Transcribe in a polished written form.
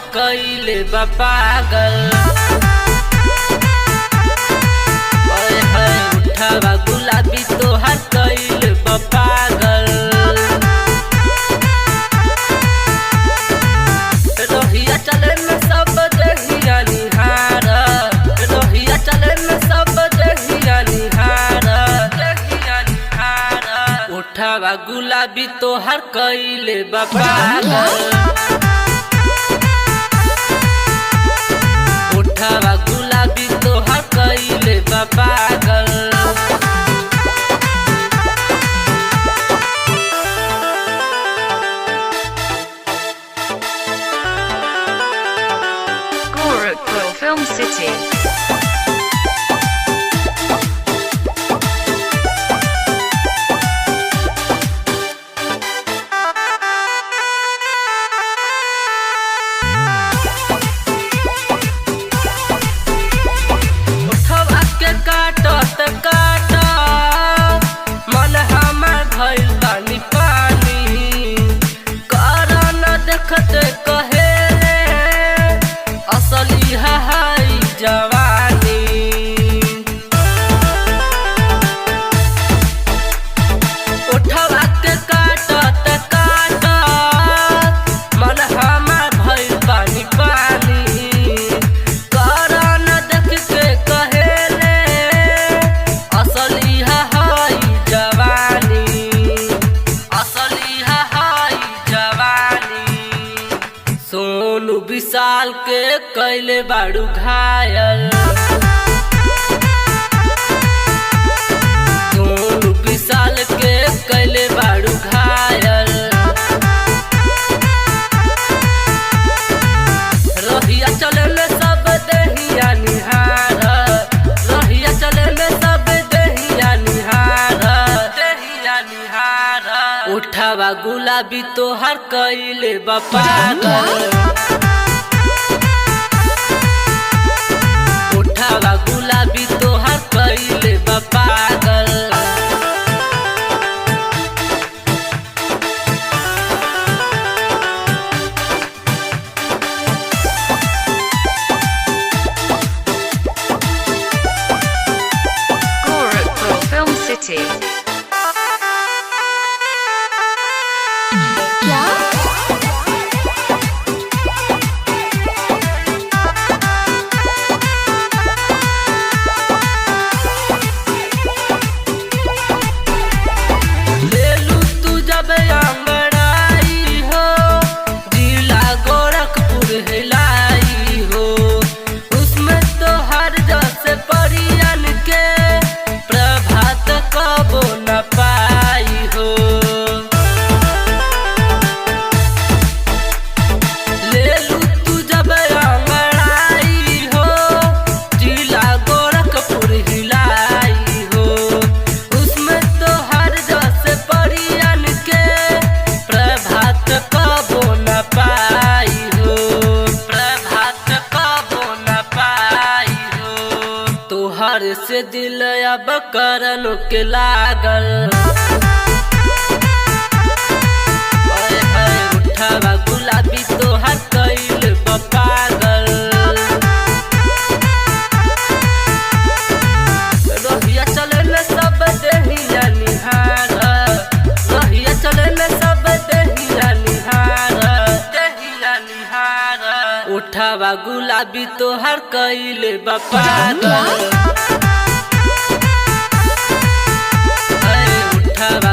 तोहर कइले बा पागल। ओए होए उठावा गुलाबी तोहर कइले बा पागल। रोहिया चले में सब देहिया निहार, रोहिया चले में सब देहिया निहार, देहिया निहार। उठावा गुलाबी तोहर कइले बा पागल। उठावा गुलाबी तोहर कइले बा पागल। Gorakhpur Film City. उठवा के काटत काटत मन हमर भइल पानी पानी। कर न देखते कहे असली हाई जवानी। उठवा के काटत काटत मन हमर भइल पानी पानी। कर न देख के कहेले असली हाई जवानी, असली हाई जवानी। सोनू विशाल के कैले बाड़ू घायल। सोनू विशाल के कैले बाड़ू घायल। रोहिया चले में सब देहिया निहार, रोहिया चले में सब देहिया निहार, देहिया निहार। उठावा गुलाबी तोहर कइले बा पागल। उठावा गुलाबी तोहर कइले बा पागल। Gorakhpur Film City. लेलू तू जब अंगड़ाई हो, जिला गोरखपुर हिलाई हो। उसमें तो हर जैसे परियन के प्रभात कबो न पाई हो। लेलू तू जब अंगड़ाई हो, जिला गोरखपुर हिलाई हो। उसमें तो हर जैसे परियन के प्रभात कबो न पाई हो, प्रभात कबो न पाई हो। तोहर से दिल अब करन के लागल। ओए होए उठावा गुलाबी तोहर कइले बा पागल। रोहिया चले में सब देहिया निहार, रोहिया चले में सब देहिया निहार, देहिया निहार। उठावा गुलाबी तोहर कइले बा पागल। उठावा